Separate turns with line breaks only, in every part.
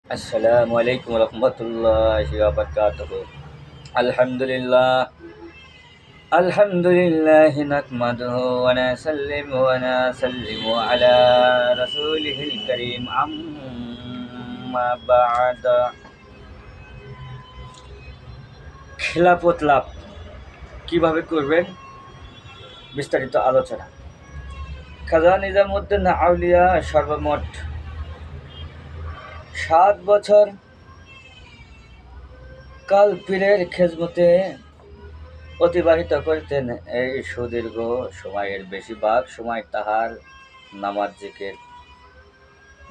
Assalamualaikum warahmatullahi wabarakatuh. Alhamdulillah. Alhamdulillahi nakmaduhu wa nasallimu wa nasallimu ala rasulihil karim amma ba'da. খেলাফত লাভ কিভাবে করবেন বিস্তারিত আলোচনা। খাজা নিজামুদ্দিন আউলিয়া সর্বমোট 7 বছর কাল পীরের খেজমতে অতিবাহিত করতেন। এই সুদীর্ঘ সময়ের বেশিরভাগ সময় তাহার নামাজ জিকির,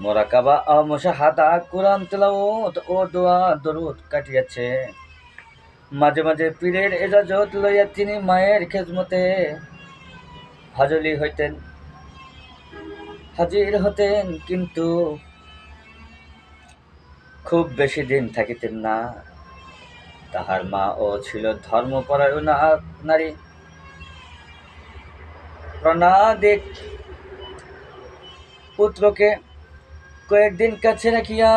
মোরাকাবা ও মুশাহাদা, কুরআন তিলাওয়াত ও দোয়া দরুদ কাটিয়াছে। মাঝে মাঝে পীরের এজাজত লইয়া তিনি মায়ের খেজমতে হাজির হতেন, কিন্তু খুব বেশি দিন থাকিতেন না। তাহার মা ও ছিল ধর্মপরায়ণা নারী। প্রণাদিক পুত্রকে কয়েকদিন কাছে রাখিয়া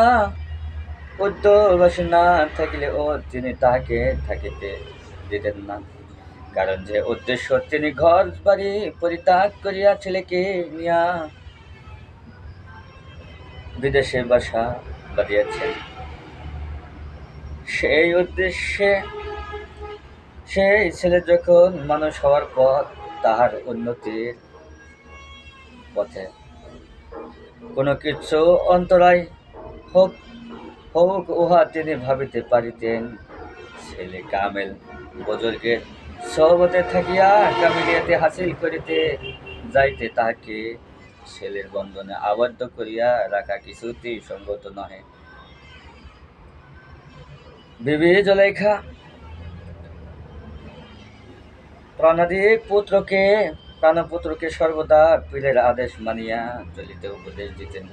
উদ্যোগবাসী না থাকিলেও তিনি তাহাকে থাকিতে দিতেন না। কারণ যে উদ্দেশ্য তিনি ঘর বাড়ি পরিত্যাগ করিয়া ছেলেকে নিয়া বিদেশে বাসা বাঁধিয়াছেন, সেই উদ্দেশ্যে সেই ছেলে যখন মানুষ হওয়ার পর তাহার উন্নতির পথে কোনো কিছু অন্তরায় হোক হোক উহা তিনি ভাবিতে পারিতেন। ছেলে কামেল বুজুর্গের সহবতে থাকিয়া কামিলিয়াতে হাসিল করিতে যাইতে তাহাকে ছেলের বন্ধনে আবদ্ধ করিয়া রাখা কিছুতেই সঙ্গত নহে। বিবি জুলাইখা প্রাণপুত্রকে সর্বদা পীরের আদেশ মানিয়া চলিতে উপদেশ দিতেন।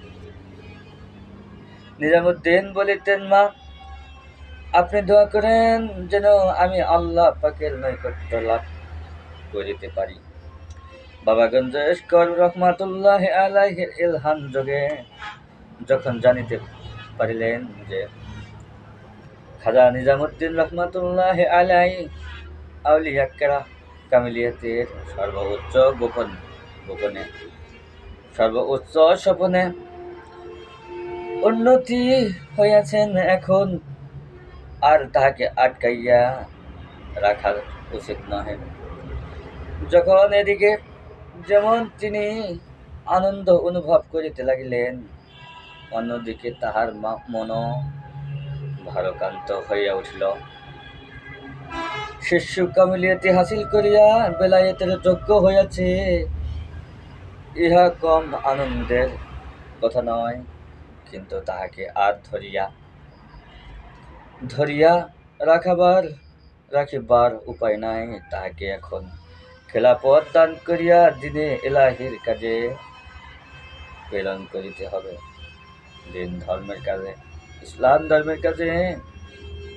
নিজামুদ্দিন বলিতেন, মা, আপনি দোয়া করেন যেন আমি আল্লাহ পাকের নৈকট্য লাভ করিতে পারি। বাবা গঞ্জেশকর রহমাতুল্লাহ আলাইহির ইলহাম যোগে যখন জানিতে পারিলেন যে খাজা নিজামুদ্দিন রহমাতুল্লাহ আলাইহি আউলিয়া কামিলিয়াতের সর্বোচ্চ স্বপনে উন্নতি হইয়াছেন, এখন আর তাহাকে আটকাইয়া রাখা উচিত নহে। যখন এদিকে যেমন তিনি আনন্দ অনুভব করিতে লাগিলেন, অন্যদিকে তাহার মন ভারাক্রান্ত হইয়া উঠিল। শিষ্য কামিলিয়াতি হাসিল করিয়া বেলায়েতের যোগ্য হইয়াছে, ইহা কম আনন্দের কথা নয়। কিন্তু তাহাকে আর ধরিয়া রাখিবার উপায় নাই। তাহাকে এখন খেলাফত দান করিয়া দিনে ইলাহির কাজে প্রেরণ করিতে হবে। দিন ধর্মের কাজে, ইসলাম ধর্মের কাজে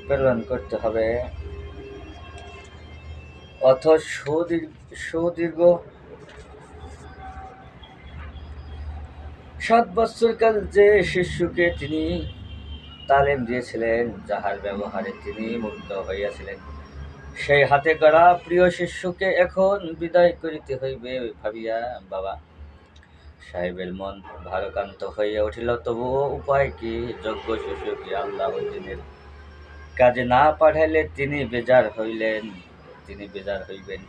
প্রেরণ করতে হবে। অথচ সুদীর্ঘ 7 বৎসরকাল যে শিষ্যকে তিনি তালিম দিয়েছিলেন, যাহার ব্যবহারে তিনি মুগ্ধ হইয়াছিলেন, সেই হাতে গড়া প্রিয় শিষ্যকে এখন বিদায় করিতে হইবে ভাবিয়া বাবা সাহেবের মন ভারাক্রান্ত হইয়া উঠিল। তবুও উপায় কি? যোগ্য শিষ্যকে আল্লাহদ্দিনের কাজে না পাঠাইলে তিনি বেজার হইবেন।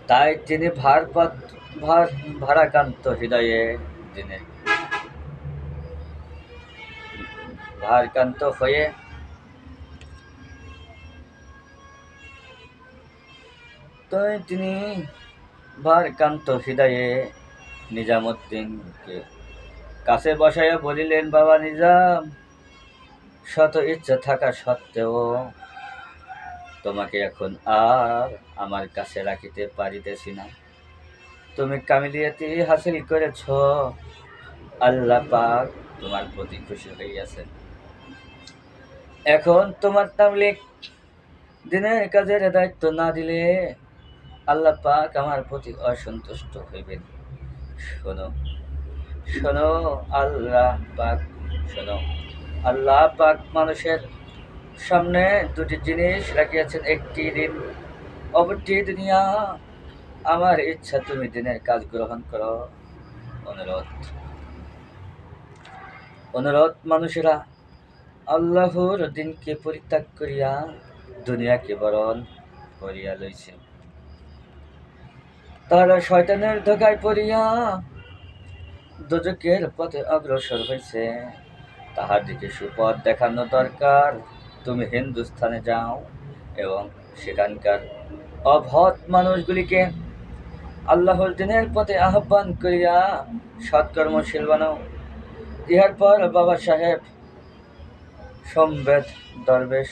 তাই তিনি ভারাক্রান্ত হৃদয়ে নিজামুদ্দিনকে কাছে বসাইয়া বলিলেন, বাবা নিজাম, শত ইচ্ছা থাকা সত্ত্বেও তোমাকে এখন আর আমার কাছে রাখিতে পারিতেছি না। তুমি কামিলিয়াতি হাসিল করেছ, আল্লাহ পাক তোমার প্রতি খুশি হইয়াছেন। এখন তোমার তাবলীগ দিনের কাজের দায়িত্ব না দিলে আল্লাহ পাক আমার প্রতি অসন্তুষ্ট হইবেন। শোনো, শোনো আল্লাহ পাক, শোনো আল্লাহ পাক মানুষের সামনে দুটি জিনিস রাখিয়াছেন, একটি দিন অপরটি দুনিয়া। আমার ইচ্ছা তুমি দিনের কাজ গ্রহণ করো। অনুরোধ অনুরোধ মানুষেরা আল্লাহর দিনকে পরিত্যাগ করিয়া দুনিয়াকে বরণ করিয়া লইছে। তারা শয়তানের ধোকায় পড়িয়া দোজকের পথে অগ্রসর হইছে। তাহার দিকে সুপথ দেখানো দরকার। তুমি হিন্দুস্থানে যাও এবং সেখানকার অভৎ মানুষগুলিকে আল্লাহর দিনের পথে আহ্বান করিয়া সৎকর্মশীল বানাও। ইহার পর বাবা সাহেব সম্বেদ দরবেশ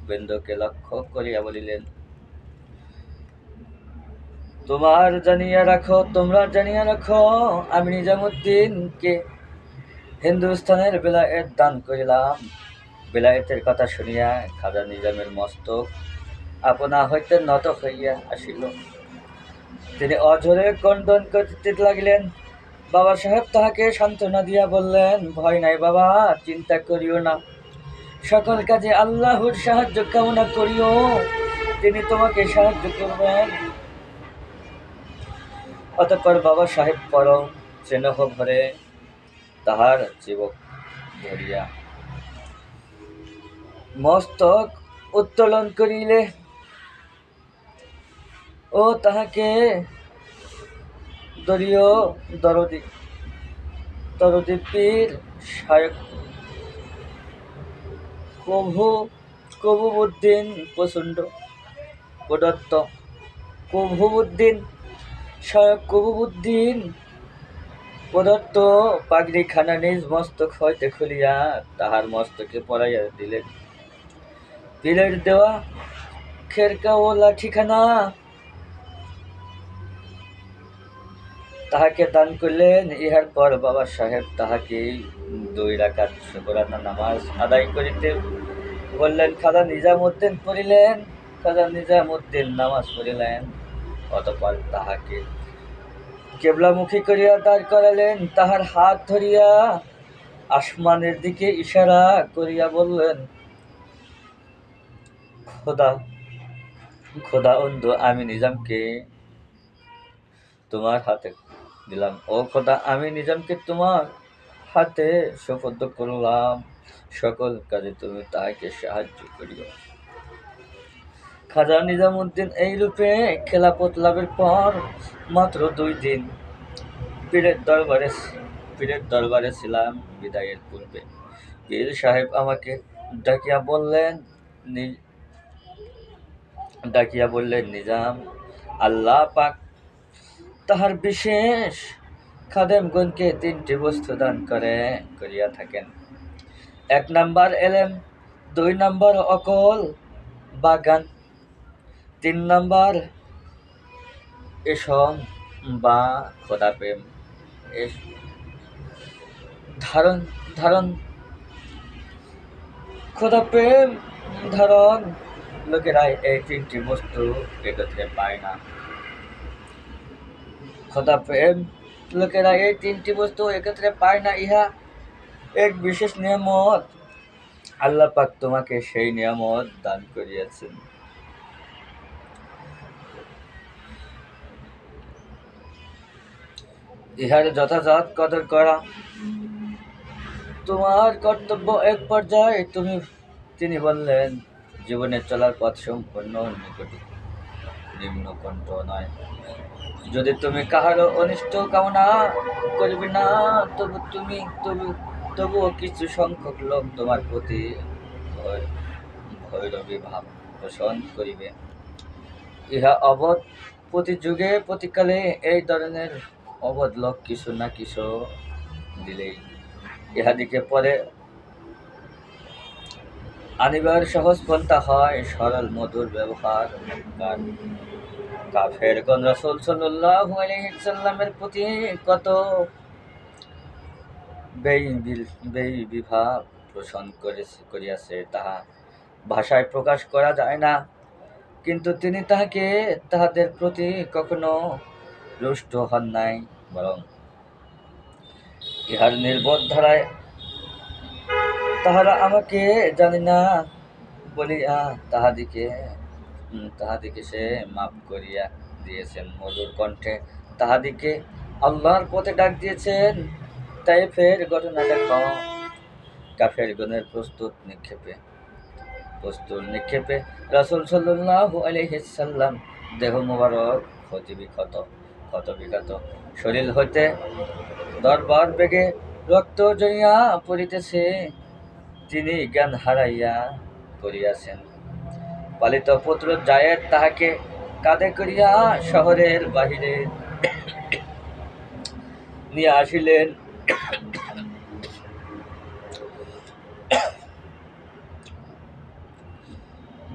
বৃন্দকে লক্ষ্য করিয়া বলিলেন, তোমরা জানিয়া রাখো, আমি নিজামুদ্দিনকে হিন্দুস্থানের বেলায়েত দান করিলাম। বেলায়েতের কথা শুনিয়া খাজা নিজামের মস্তক আপনা হইতে নত হইয়া আসিল। তিনি অঝরে ক্রন্দন করিতে লাগিলেন। বাবা সাহেব তাহাকে সান্ত্বনা দিয়া বললেন, ভয় নাই বাবা, চিন্তা করিও না, সকল কাজে আল্লাহর সাহায্য কামনা করিও, তিনি তোমাকে সাহায্য করবেন। অতঃপর বাবা সাহেব পরম স্নেহ ভরে তাহার চিবুক ধরিয়া মস্তক উত্তোলন করিলে ও তাহাকে দরদি পীর শায়ক কবুবুদ্দিন প্রদত্ত পাগড়িখানা নিজ মস্তক হইতে খুলিয়া তাহার মস্তকে পরাইয়া দিলেন। পীরের দেওয়া খেরকা ও লাঠিখানা তাহাকে দান করলেন। ইহার পর বাবা সাহেব তাহাকে 2 রাকাত শুকরানা নামাজ আদায় করিতে বললেন। খাজা নিজামুদ্দিন নামাজ পড়িলেন। অতঃপর তাহাকে কেবলামুখী করিয়া দাঁড় করালেন। তাহার হাত ধরিয়া আসমানের দিকে ইশারা করিয়া বললেন, খোদা অন্ধ, আমি নিজামকে তোমার হাতে দিলাম। ও খোদা, আমি নিজামকে তোমার হাতে সুপর্দ করলাম, সকল কাজে তুমি তাহাকে সাহায্য করিও। খাজা নিজামুদ্দিন এইরূপে খেলাফত লাভের পর মাত্র 2 দিন পীরের দরবারে ছিলাম। বিদায়ের পূর্বে পীর সাহেব আমাকে ডাকিয়া বললেন, নিজাম আল্লাহ পাক তাহার বিশেষ খাদেমগণকে 3টি বস্তু দান করিয়া থাকেন। 1 নাম্বার এলেম, 2 নাম্বার অকল বাগান, 3 নাম্বার এসম বা খোদাপ্রেম ধারণ। লোকেরা এই 3টি বস্তু একত্রে পায় না। ইহা এক বিশেষ নিয়ামত। আল্লাহ পাক তোমাকে সেই নিয়ামত দান করিয়াছেন। ইহার যথাযথ কদর করা তোমার কর্তব্য। এক পর্যায়ে তিনি বললেন, জীবনে চলার পথ সম্পূর্ণ নিম্নকণ্ঠ নয়। যদি তুমি কাহারও অনিষ্ট কামনা করিবে না, তবুও কিছু সংখ্যক লোক তোমার প্রতি ভৈরবী ভাব পোষণ করিবে। ইহা অবধ প্রতি যুগে প্রতিকালে এই ধরনের অবধ লোক কিছু না কিছু দিলেই ইহাদিকে পরে আনিবার সহজ পন্থা হয় সরল মধুর ব্যবহার। কাফেরগণ রাসূল সাল্লাল্লাহু আলাইহি ওয়াসাল্লামের প্রতি কত ব্যয়বিভাব পোষণ করিয়াছে তাহা ভাষায় প্রকাশ করা যায় না, কিন্তু তিনি তাহাদের প্রতি কখনো রুষ্ট হন নাই, বরং ইহার নির্বোধ ধারায় তাহারা আমাকে জানি না বলিয়া তাহাদিকে সে মাফ করিয়া দিয়েছেন। মধুর কণ্ঠে তাহাদিকে আল্লাহর পথে ডাক দিয়েছেন। তাইফের ঘটনা দেখো, কাফেরগণের প্রস্তুর নিক্ষেপে রাসূল সাল্লাল্লাহু আলাইহি সাল্লাম দেহ মুবারক ক্ষতবিক্ষত শরীর হইতে দরবার বেগে রক্ত জড়িয়া পড়িতেছে। তিনি জ্ঞান হারাইয়া পড়িয়াছেন। পালিত পুত্র জায়েদ তাহাকে কাঁধে করিয়া শহরের বাহিরে নিয়ে আসিলেন।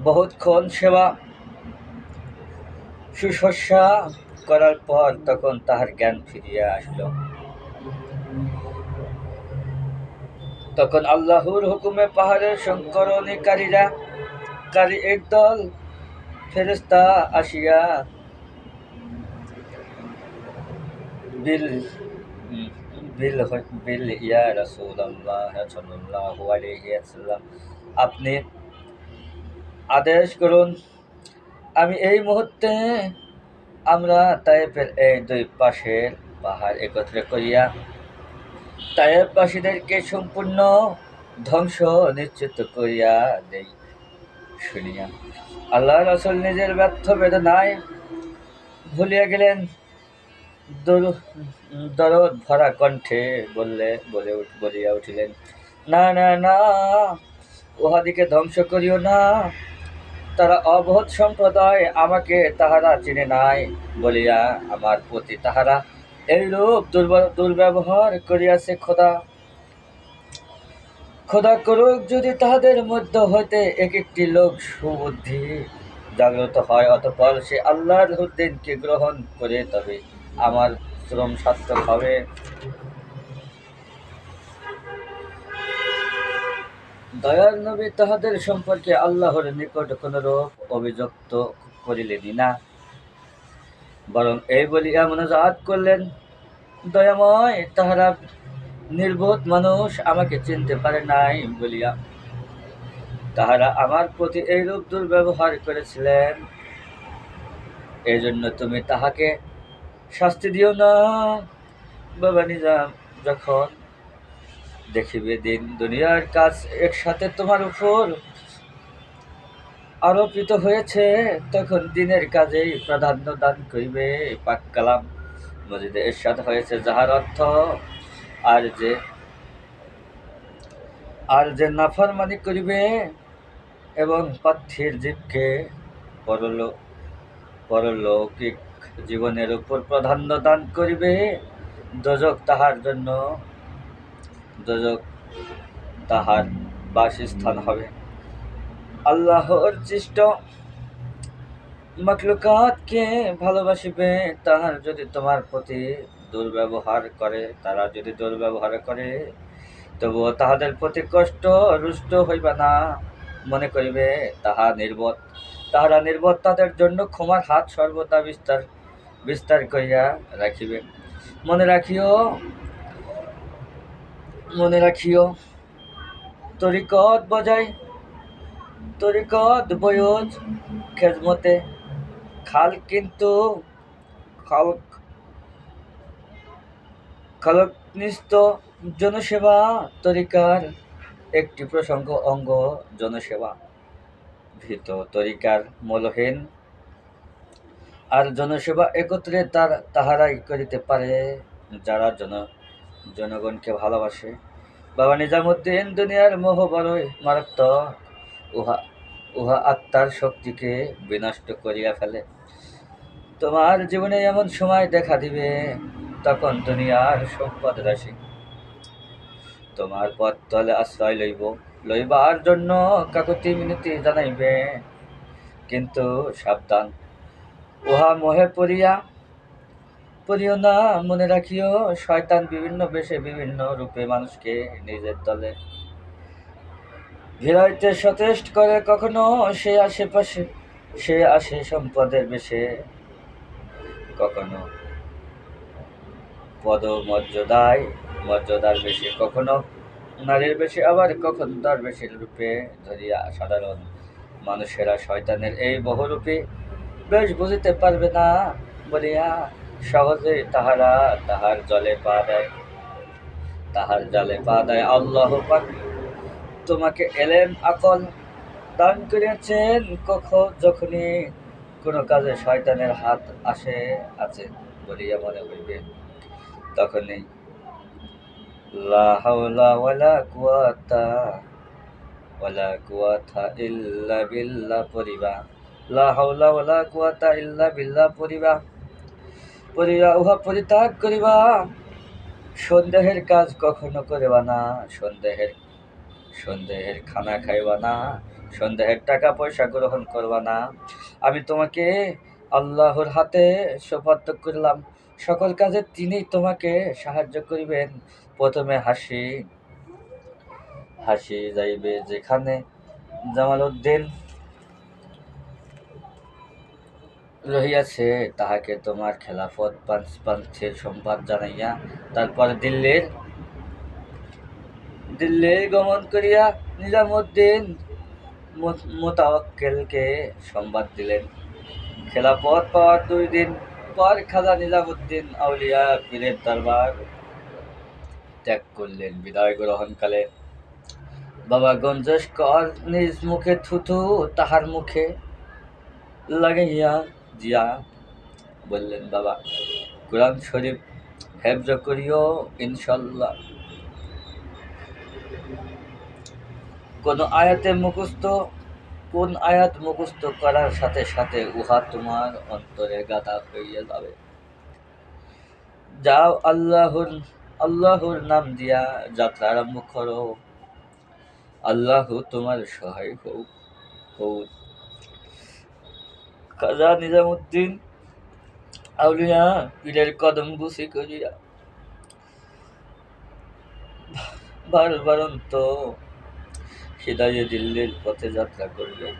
বহুক্ষণ সেবা শুশ্রূষা করার পর তখন তাহার জ্ঞান ফিরিয়া আসিল। তখন আল্লাহর হুকুমে পাহাড়ের সংকরণকারী একদল ফেরেশতা আসিয়া বিল বিল বিল ইয়া রাসূলুল্লাহ সাল্লাল্লাহু আলাইহি ওয়াসাল্লাম, আপনি আদেশ করুন, আমি এই মুহূর্তে আমরা তায়েফের এই দুই পাশের পাহাড় একত্র করিয়া তায়েফবাসীদেরকে সম্পূর্ণ ধ্বংস নিশ্চিত করিয়া দেই। শুনিয়া আল্লাহ রাসূল নিজের ব্যর্থ বেদনায় ভুলিয়া গেলেন। দরদ ভরা কণ্ঠে বলিয়া উঠিলেন, না না না, উহাদিকে ধ্বংস করিও না। তারা অবহৎ সম্প্রদায়, আমাকে তাহারা চিনে নাই বলিয়া আমার প্রতি তাহারা এইরূপ দুর্ব্যবহার করিয়াছে। খোদা করুক যদি তাহাদের মধ্য হইতে একটি লোক সুবুদ্ধি জাগ্রত হয়, অতঃপর সে আল্লাহর দিনকে গ্রহণ করে, তবে আমার শ্রম সার্থক হবে। দয়ার নবী তাহাদের সম্পর্কে আল্লাহর নিকট কোনরূপ অভিযুক্ত করিলেনই না, বরং এই বলিয়া মুনাজাত করলেন, দয়াময়, তাহারা নির্বোধ মানুষ, আমাকে চিনতে পারে নাই বলিয়া তাহারা আমার প্রতি এইরূপ দুর্ব্যবহার করেছিলেন। এই জন্য তুমি তাহাকে শাস্তি দিও না। বাবা নিজাম যখন দেখিবে দিন দুনিয়ার কাজ একসাথে তোমার উপর আরোপিত হয়েছে, তখন দিনের কাজেই প্রাধান্য দান করিবে। পাক কালাম মজিদে ইরশাদ হয়েছে, যাহার অর্থ আর যে নাফরমানি করিবে এবং পার্থিব জীবকে পরলৌকিক জীবনের উপর প্রাধান্য দান করিবে, দোজখ তাহার বাসস্থান হবে। আল্লাহর সৃষ্ট মাখলুকাতকে ভালোবাসিবে, তারা যদি দুর্ব্যবহার করে, তবুও তাহাদের প্রতি কষ্ট রুষ্ট হইবে না। মনে করিবে তাহারা নির্বোধ, তাদের জন্য ক্ষমার হাত সর্বদা বিস্তার করিয়া রাখিবে। মনে রাখিও, তরিকত বয়োজ খেজমতে খালকনিষ্ঠ জনসেবা তরিকার একটি প্রসঙ্গ অঙ্গ। জনসেবা ভীত তরিকার মূলহীন, আর জনসেবা একত্রে তাহারাই করিতে পারে যারা জনগণকে ভালোবাসে। বাবা নিজামুদ্দিন, দুনিয়ার মোহ বড়ই মারাত্মক, উহা আত্মার শক্তিকে বিনষ্ট করিয়া ফেলে। তোমার জীবনে এমন সময় দেখা দিবে, তখন দুনিয়ার সম্পদ রাশি তোমার পথ তলে আশ্রয় লইবার জন্য কাকুতি মিনতি জানাইবে, কিন্তু সাবধান, উহা মোহে পড়িও না। মনে রাখিও, শয়তান বিভিন্ন বেশে বিভিন্ন রূপে মানুষকে নিজের দলে ভিড়াইতে সচেষ্ট করে। কখনো সে আসে সম্পদের বেশে, কখনো পদমর্যাদায় মর্যাদার বেশি, কখনো নারীর বেশি, আবার কখন দরবেশের রূপে ধরিয়া সাধারণ মানুষেরা শয়তানের এই বহুরূপী বেশ বুঝিতে পারবে না বলিয়া সহজেই তাহারা তাহার জালে পা দেয়। আল্লাহ পাক তোমাকে এলেম আকল দান করিয়াছেন, যখনই কোনো কাজে শয়তানের হাত আছে বলিয়া মনে হইবে, তখনই লা হাওলা ওয়ালা কুওয়াতা ইল্লা বিল্লাহ পড়িবা। লা হাওলা ওয়ালা কুওয়াতা ইল্লা বিল্লাহ পড়িবা উহা পরিত্যাগ করিবা। সন্দেহের কাজ কখনো করিবা না, সন্দেহের খানা খাইবা না, সন্দেহের টাকা পয়সা গ্রহণ করবা না। আমি তোমাকে আল্লাহর হাতে সোপর্দ করলাম, সকল কাজে তিনি তোমাকে সাহায্য করিবেন। প্রথমে হাসি যাইবে যেখানে জামালউদ্দিন রহিয়াছে, তাহাকে তোমার খেলাফত পান্থের সংবাদ জানাইয়া তারপর দিল্লি গমন করিয়া নিজামউদ্দিন মোতাওয়াক্কেলকে সংবাদ দিলেন। খেলাফত পাওয়ার 2 দিন পর খাজা নিজামউদ্দিন আউলিয়া পীরের দরবার ত্যাগ করলেন। বিদায় গ্রহণকালে বাবা গঞ্জেশ কর নিজ মুখে থুথু তাহার মুখে লাগাইয়া দিয়া বললেন, বাবা কোরআন শরীফ হেফজ করিও ইনশাল্লাহ। কোন আয়াত মুখস্থ করার সাথে সাথে উহা তোমার অন্তরে গাঁথা হইয়া যাবে। যাও আল্লাহর নাম দিয়া যাত্রা আরম্ভ করো, আল্লাহ তোমার সহায় হোক। খাজা নিজামউদ্দিন আউলিয়া পীরের কদম বুসি করিয়া বারন্ত হৃদয়ে দিল্লির পথে যাত্রা করিলেন।